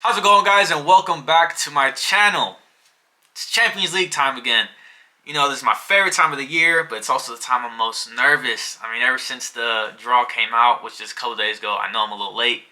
How's it going, guys, and welcome back to my channel. It's Champions League time again. You know, this is my favorite time of the year, but it's also the time I'm most nervous. I mean, ever since the draw came out, which is a couple days ago, I know I'm a little late,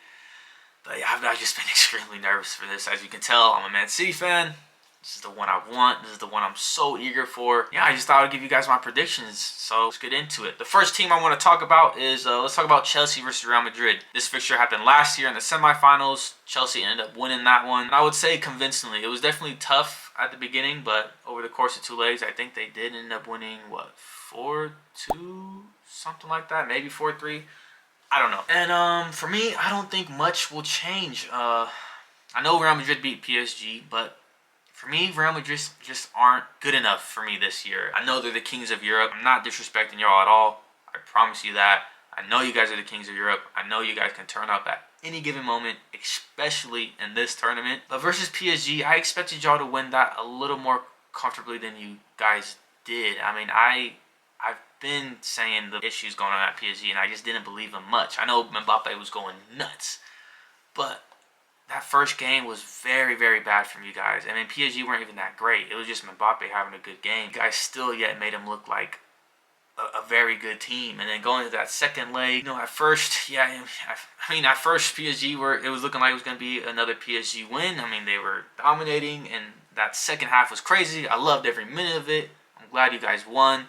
but yeah, I've just been extremely nervous for this. As you can tell, I'm a Man City fan. This is the one I want. This is the one I'm so eager for. Yeah, I just thought I'd give you guys my predictions, so let's get into it. The first team I want to talk about is, let's talk about Chelsea versus Real Madrid. This fixture happened last year in the semifinals. Chelsea ended up winning that one. And I would say convincingly. It was definitely tough at the beginning, but over the course of two legs, I think they did end up winning, what, 4-2? Something like that, maybe 4-3. I don't know. And for me, I don't think much will change. I know Real Madrid beat PSG, but for me, Real Madrid just aren't good enough for me this year. I know they're the kings of Europe. I'm not disrespecting y'all at all. I promise you that. I know you guys are the kings of Europe. I know you guys can turn up at any given moment, especially in this tournament. But versus PSG, I expected y'all to win that a little more comfortably than you guys did. I mean, I've been saying the issues going on at PSG, and I just didn't believe them much. I know Mbappe was going nuts, but that first game was very, very bad from you guys. I mean, PSG weren't even that great. It was just Mbappe having a good game. You guys still yet made him look like a very good team. And then going to that second leg, you know, at first, yeah, I mean, at first PSG it was looking like it was going to be another PSG win. I mean, they were dominating, and that second half was crazy. I loved every minute of it. I'm glad you guys won,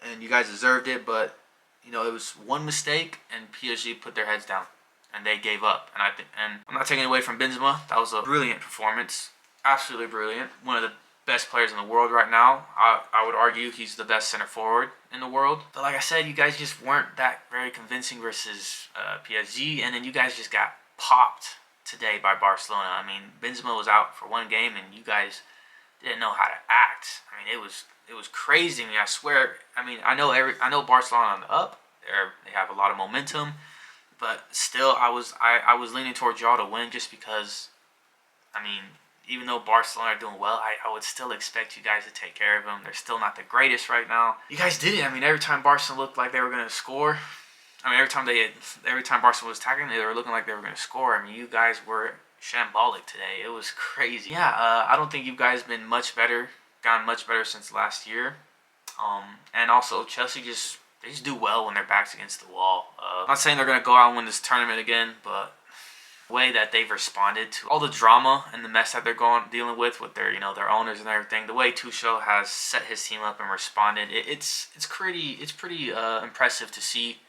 and you guys deserved it. But you know, it was one mistake, and PSG put their heads down and they gave up. And I'm not taking away from Benzema. That was a brilliant performance, absolutely brilliant. One of the best players in the world right now. I would argue he's the best center forward in the world. But like I said, you guys just weren't that very convincing versus PSG, and then you guys just got popped today by Barcelona. I mean, Benzema was out for one game, and you guys didn't know how to act. I mean, it was crazy. I mean, I swear. I mean, I know Barcelona on the up. They have a lot of momentum. But still, I was leaning towards y'all to win just because, I mean, even though Barcelona are doing well, I would still expect you guys to take care of them. They're still not the greatest right now. You guys did it. I mean, every time Barcelona looked like they were going to score, I mean, every time Barcelona was attacking, they were looking like they were going to score. I mean, you guys were shambolic today. It was crazy. Yeah, I don't think you guys been gotten much better since last year. And also, Chelsea they just do well when their back's against the wall. I'm not saying they're going to go out and win this tournament again, but the way that they've responded to all the drama and the mess that they're dealing with their their owners and everything, the way Tuchel has set his team up and responded, it's pretty impressive to see.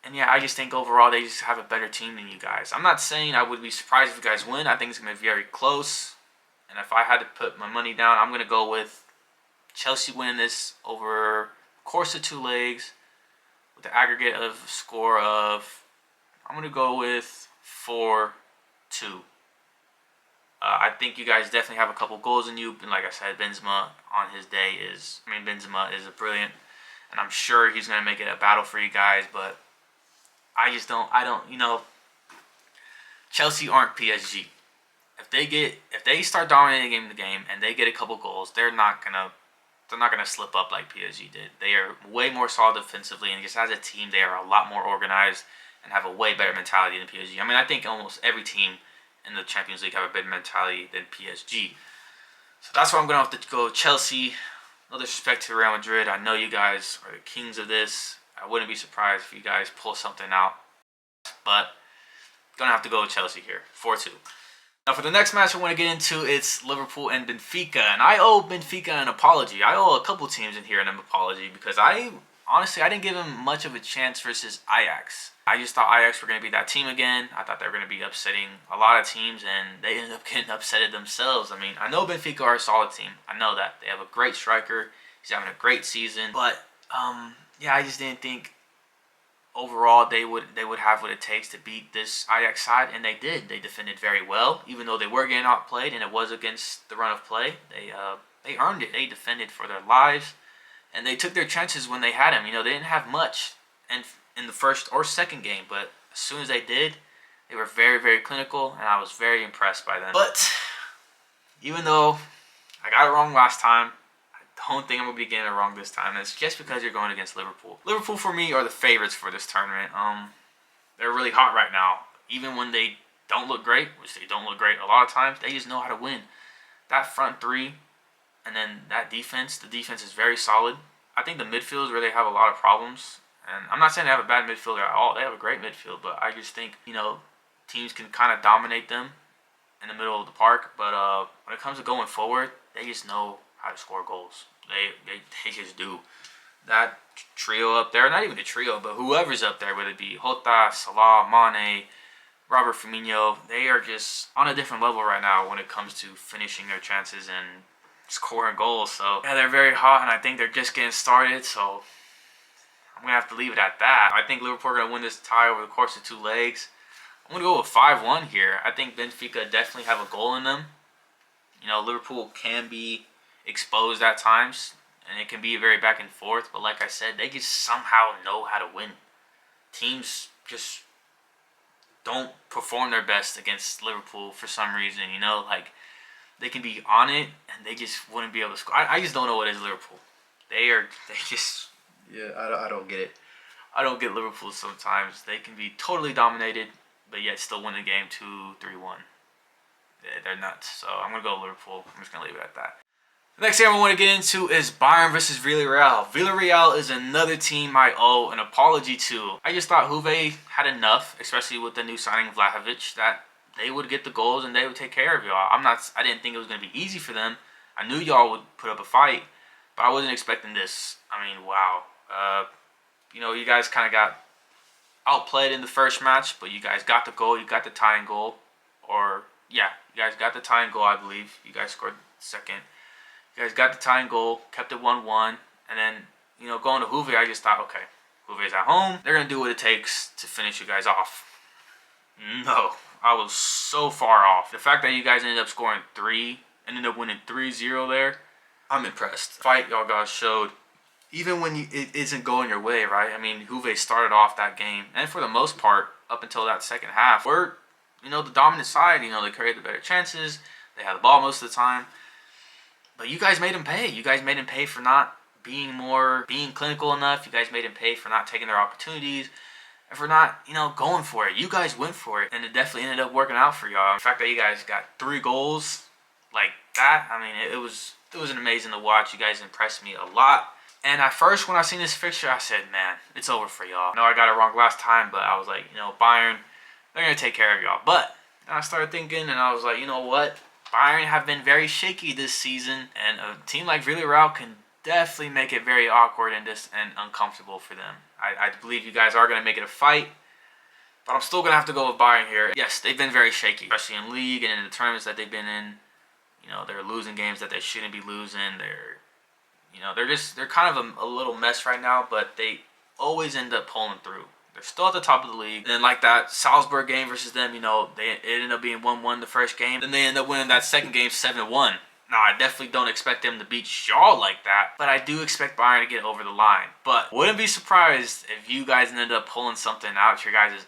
And yeah, I just think overall they just have a better team than you guys. I'm not saying I would be surprised if you guys win. I think it's going to be very close. And if I had to put my money down, I'm going to go with Chelsea winning this over course of two legs with the aggregate of score of, I'm going to go with 4-2. I think you guys definitely have a couple goals in you. And like I said, Benzema on his day Benzema is a brilliant, and I'm sure he's going to make it a battle for you guys. But I don't, Chelsea aren't PSG. If they start dominating the game and they get a couple goals, they're not gonna slip up like PSG did. They are way more solid defensively, and just as a team, they are a lot more organized and have a way better mentality than PSG. I mean, I think almost every team in the Champions League have a better mentality than PSG. So that's why I'm going to have to go Chelsea. No disrespect to Real Madrid. I know you guys are the kings of this. I wouldn't be surprised if you guys pull something out. But going to have to go with Chelsea here. 4-2. Now for the next match I want to get into, it's Liverpool and Benfica. And I owe Benfica an apology. I owe a couple teams in here an apology because I didn't give them much of a chance versus Ajax. I just thought Ajax were going to be that team again. I thought they were going to be upsetting a lot of teams, and they ended up getting upsetted themselves. I mean, I know Benfica are a solid team. I know that. They have a great striker. He's having a great season. But, yeah, I just didn't think overall they would have what it takes to beat this Ajax side, and they did. They defended very well, even though they were getting outplayed, and it was against the run of play. They earned it. They defended for their lives, and they took their chances when they had them. You know, they didn't have much in the first or second game, but as soon as they did, they were very, very clinical, and I was very impressed by them. But even though I got it wrong last time, I don't think I'm going to be getting it wrong this time. It's just because you're going against Liverpool. Liverpool, for me, are the favorites for this tournament. They're really hot right now. Even when they don't look great, which they don't look great a lot of times, they just know how to win. That front three and then that defense, the defense is very solid. I think the midfield is where they have a lot of problems. And I'm not saying they have a bad midfielder at all. They have a great midfield, but I just think, teams can kind of dominate them in the middle of the park. But when it comes to going forward, they just know how to score goals. They just do. That trio up there, not even a trio, but whoever's up there, whether it be Jota, Salah, Mane, Robert Firmino, they are just on a different level right now when it comes to finishing their chances and scoring goals. So, yeah, they're very hot, and I think they're just getting started. So, I'm going to have to leave it at that. I think Liverpool are going to win this tie over the course of 2 legs. I'm going to go with 5-1 here. I think Benfica definitely have a goal in them. Liverpool can be exposed at times, and it can be very back and forth. But like I said, they just somehow know how to win. Teams just don't perform their best against Liverpool for some reason. They can be on it, and they just wouldn't be able to score. I just don't know what is Liverpool. I don't get it. I don't get Liverpool sometimes. They can be totally dominated, but yet still win the game 2-3-1. They're nuts. So I'm going to go Liverpool. I'm just going to leave it at that. The next game I want to get into is Bayern versus Villarreal. Villarreal is another team I owe an apology to. I just thought Juve had enough, especially with the new signing Vlahovic, that they would get the goals and they would take care of y'all. I didn't think it was going to be easy for them. I knew y'all would put up a fight, but I wasn't expecting this. Wow. You guys kind of got outplayed in the first match, but you guys got the goal. You got the tying goal. You guys got the tying goal, I believe. You guys scored second. You guys got the tying goal, kept it 1-1, and then, going to Juve, I just thought, okay, Juve's at home. They're going to do what it takes to finish you guys off. No, I was so far off. The fact that you guys ended up scoring 3, ended up winning 3-0 there, I'm impressed. The fight y'all guys showed, even when it isn't going your way, right? Juve started off that game, and for the most part, up until that second half, we're, the dominant side. They created the better chances. They had the ball most of the time. But you guys made him pay. You guys made him pay for not being clinical enough. You guys made him pay for not taking their opportunities and for not, going for it. You guys went for it, and it definitely ended up working out for y'all. The fact that you guys got 3 goals like that, it was amazing to watch. You guys impressed me a lot. And at first, when I seen this fixture, I said, man, it's over for y'all. I know I got it wrong last time, but I was like, Bayern, they're going to take care of y'all. But then I started thinking, and I was like, you know what? Bayern have been very shaky this season, and a team like Villarreal can definitely make it very awkward and uncomfortable for them. I believe you guys are going to make it a fight, but I'm still going to have to go with Bayern here. Yes, they've been very shaky, especially in league and in the tournaments that they've been in. They're losing games that they shouldn't be losing. They're kind of a little mess right now, but they always end up pulling through. They're still at the top of the league. And then like that Salzburg game versus them, it ended up being 1-1 the first game. Then they end up winning that second game 7-1. Now, I definitely don't expect them to beat y'all like that, but I do expect Bayern to get over the line. But wouldn't be surprised if you guys ended up pulling something out your guys'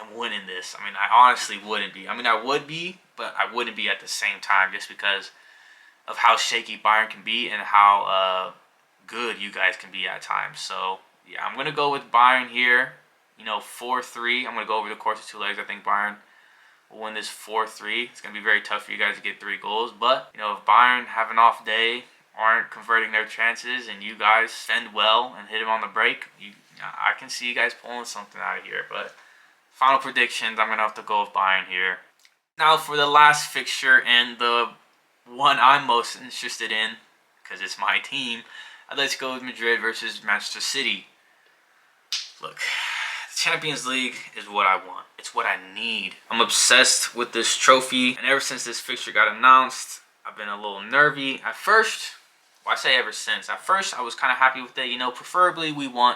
and winning this. I honestly wouldn't be. I would be, but I wouldn't be at the same time just because of how shaky Bayern can be and how good you guys can be at times. So, yeah, I'm going to go with Bayern here, 4-3. I'm going to go over the course of 2 legs. I think Bayern will win this 4-3. It's going to be very tough for you guys to get 3 goals. But, if Bayern have an off day, aren't converting their chances, and you guys fend well and hit them on the break, I can see you guys pulling something out of here. But final predictions, I'm going to have to go with Bayern here. Now for the last fixture and the one I'm most interested in, because it's my team, let's go with Madrid versus Manchester City. Look, the Champions League is what I want. It's what I need. I'm obsessed with this trophy, and ever since this fixture got announced, I've been a little nervy. At first, I say ever since. At first, I was kind of happy with it. Preferably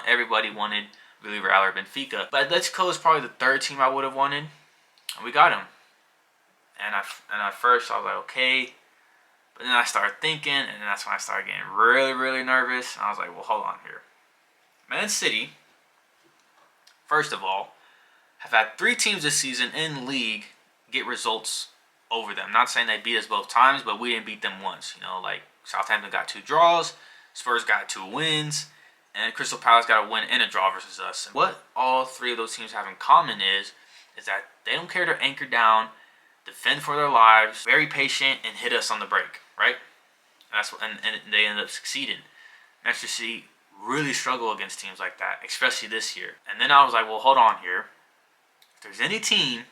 everybody wanted Villarreal or Benfica. But Atletico is probably the 3rd team I would have wanted, and we got him. And at first, I was like, okay. But then I started thinking, and then that's when I started getting really, really nervous. And I was like, well, hold on here. Man City, first of all, have had 3 teams this season in league get results over them. Not saying they beat us both times, but we didn't beat them once. Like Southampton got 2 draws, Spurs got 2 wins, and Crystal Palace got a win and a draw versus us. And what all 3 of those teams have in common is is that they don't care to anchor down, defend for their lives, very patient, and hit us on the break, right? And they end up succeeding. Manchester City really struggle against teams like that, especially this year. And then I was like, well, hold on here. If there's any team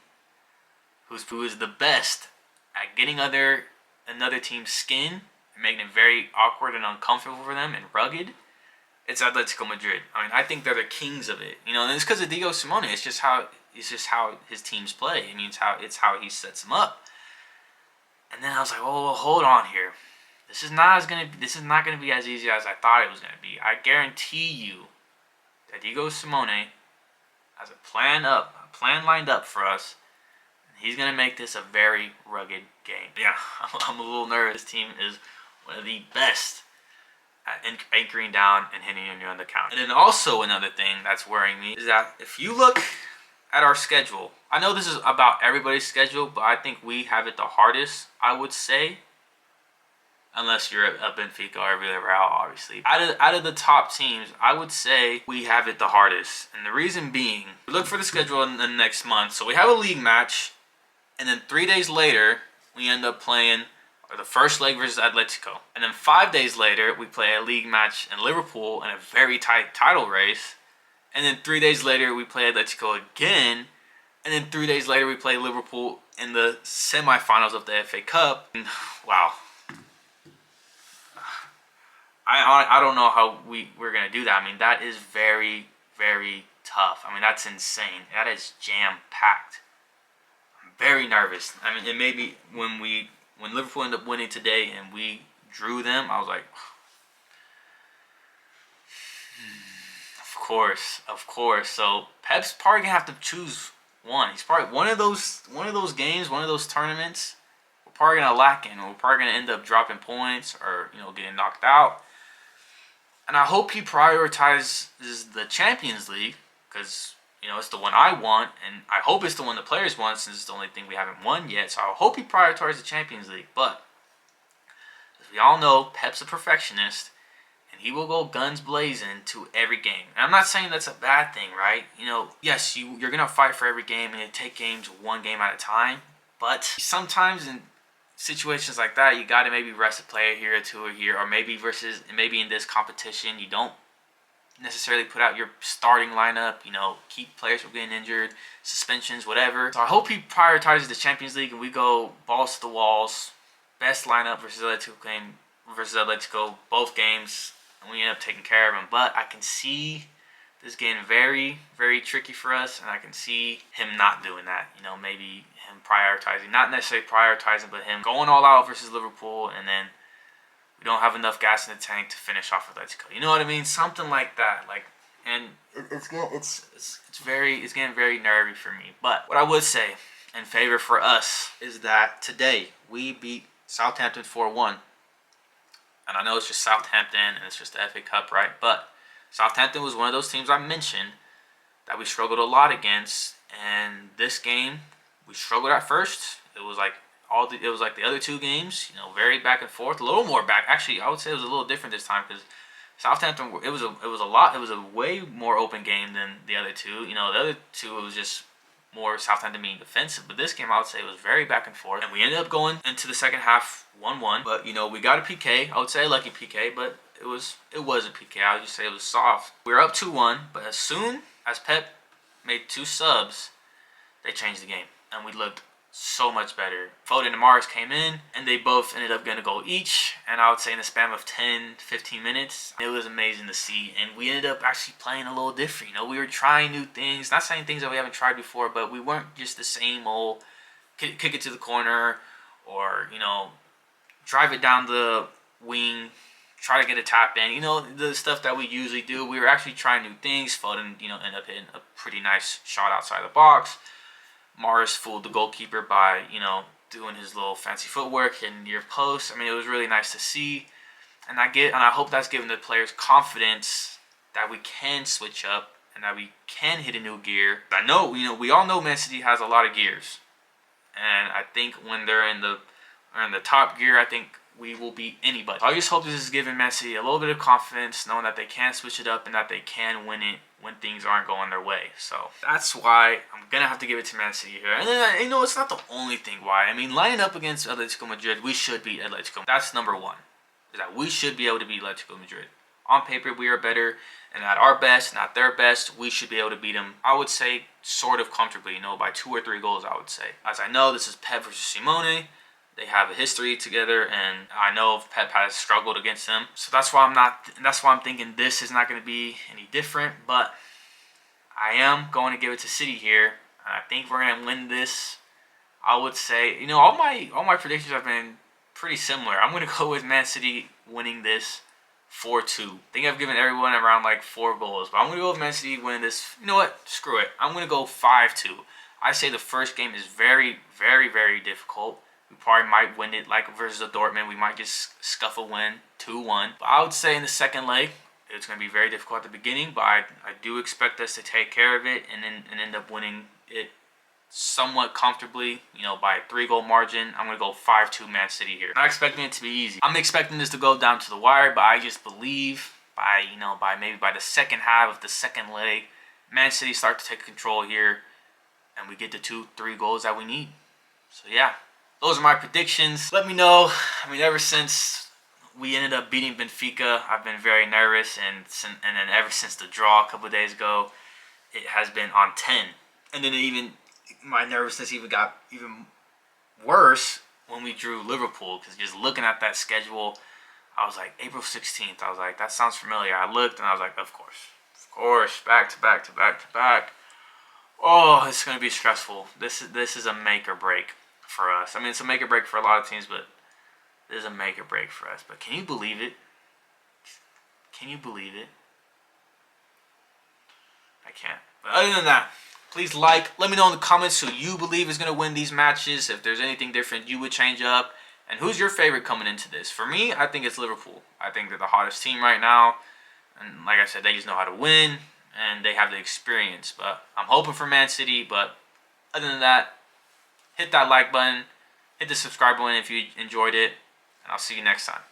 who is the best at getting another team's skin and making it very awkward and uncomfortable for them and rugged, it's Atletico Madrid. I mean, I think they're the kings of it. You know, and it's because of Diego Simeone. It's just how his teams play. I mean, it's how he sets them up. And then I was like, well, hold on here. This is not gonna be as easy as I thought it was gonna be. I guarantee you that Diego Simeone has a plan lined up for us. And he's gonna make this a very rugged game. Yeah, I'm a little nervous. This team is one of the best at anchoring down and hitting you on the counter. And then also another thing that's worrying me is that if you look at our schedule, I know this is about everybody's schedule, but I think we have it the hardest, I would say. Unless you're a Benfica or a Villarreal, obviously. Out of the top teams, I would say we have it the hardest. And the reason being, we look for the schedule in the next month. So we have a league match, and then 3 days later, we end up playing the first leg versus Atletico. And then 5 days later, we play a league match in Liverpool in a very tight title race. And then 3 days later, we play Atletico again. And then 3 days later, we play Liverpool in the semifinals of the FA Cup. And, wow. I don't know how we're going to do that. I mean, that is very, very tough. I mean, that's insane. That is jam-packed. I'm very nervous. I mean, it may be when Liverpool ended up winning today and we drew them, I was like, of course. So Pep's probably going to have to choose one. He's probably one of those games, one of those tournaments, we're probably going to lack in. We're probably going to end up dropping points or, getting knocked out. And I hope he prioritizes the Champions League because, it's the one I want. And I hope it's the one the players want since it's the only thing we haven't won yet. So I hope he prioritizes the Champions League. But as we all know, Pep's a perfectionist. And he will go guns blazing to every game. And I'm not saying that's a bad thing, right? Yes, you're going to fight for every game and take games one game at a time. But sometimes in situations like that, you got to maybe rest a player here or two here, or maybe in this competition, you don't necessarily put out your starting lineup, keep players from getting injured, suspensions, whatever. So I hope he prioritizes the Champions League and we go balls to the walls, best lineup versus Atletico, both games, and we end up taking care of him. But I can see this getting very, very tricky for us, and I can see him not doing that. Maybe him prioritizing, not necessarily prioritizing, but him going all out versus Liverpool, and then we don't have enough gas in the tank to finish off Atletico. You know what I mean? Something like that. And it's getting very nervy for me. But what I would say in favor for us is that today we beat Southampton 4-1. And I know it's just Southampton and it's just the FA Cup, right? But Southampton was one of those teams I mentioned that we struggled a lot against. And this game, we struggled at first. It was like the other two games, very back and forth, a little more back. Actually, I would say it was a little different this time because Southampton, it was a way more open game than the other two. The other two, it was just more Southampton being defensive. But this game, I would say, was very back and forth. And we ended up going into the second half 1-1. But, we got a PK. I would say a lucky PK, but it was a PK. I would just say it was soft. We were up 2-1, but as soon as Pep made two subs, they changed the game. And we looked so much better. Foden and Mars came in, and they both ended up getting a goal each. And I would say in the span of 10-15 minutes, it was amazing to see. And we ended up actually playing a little different. We were trying new things. Not saying things that we haven't tried before, but we weren't just the same old kick it to the corner or, drive it down the wing, try to get a tap in. The stuff that we usually do. We were actually trying new things. Foden, ended up hitting a pretty nice shot outside the box. Mars fooled the goalkeeper by, doing his little fancy footwork in near post. I mean, it was really nice to see. And I hope that's giving the players confidence that we can switch up and that we can hit a new gear. I know, we all know Man City has a lot of gears. And I think when they're in the top gear, I think we will beat anybody. So I just hope this is giving Man City a little bit of confidence, knowing that they can switch it up and that they can win it when things aren't going their way. So that's why I'm going to have to give it to Man City here. And then, it's not the only thing why. I mean, lining up against Atletico Madrid, we should beat Atletico. That's number one, is that we should be able to beat Atletico Madrid. On paper, we are better, and at our best, not their best, we should be able to beat them, I would say, sort of comfortably, by 2 or 3 goals, I would say. As I know, this is Pep versus Simone. They have a history together, and I know Pep has struggled against them. So that's why I'm thinking this is not going to be any different. But I am going to give it to City here. I think we're going to win this. I would say, all my predictions have been pretty similar. I'm going to go with Man City winning this 4-2. I think I've given everyone around like 4 goals, but I'm going to go with Man City winning this. You know what? Screw it. I'm going to go 5-2. I say the first game is very, very, very difficult. We probably might win it like versus the Dortmund. We might just scuff a win, 2-1. But I would say in the second leg, it's going to be very difficult at the beginning, but I do expect us to take care of it and end up winning it somewhat comfortably, by a 3-goal margin. I'm going to go 5-2 Man City here. Not expecting it to be easy. I'm expecting this to go down to the wire, but I just believe by the second half of the second leg, Man City start to take control here, and we get the 2-3 goals that we need. So yeah, those are my predictions. Let me know. Ever since we ended up beating Benfica, I've been very nervous, and then ever since the draw a couple of days ago, it has been on 10. And then my nervousness got even worse when we drew Liverpool, because just looking at that schedule, I was like, April 16th, I was like, that sounds familiar. I looked and I was like, of course, back to back. Oh, it's going to be stressful. This is a make or break for us. It's a make or break for a lot of teams, but this is a make or break for us. But can you believe it? Can you believe it? I can't. But other than that, please let me know in the comments who you believe is going to win these matches. If there's anything different you would change up. And who's your favorite coming into this? For me, I think it's Liverpool. I think they're the hottest team right now. And like I said, they just know how to win. And they have the experience. But I'm hoping for Man City. But other than that, hit that like button. Hit the subscribe button if you enjoyed it. And I'll see you next time.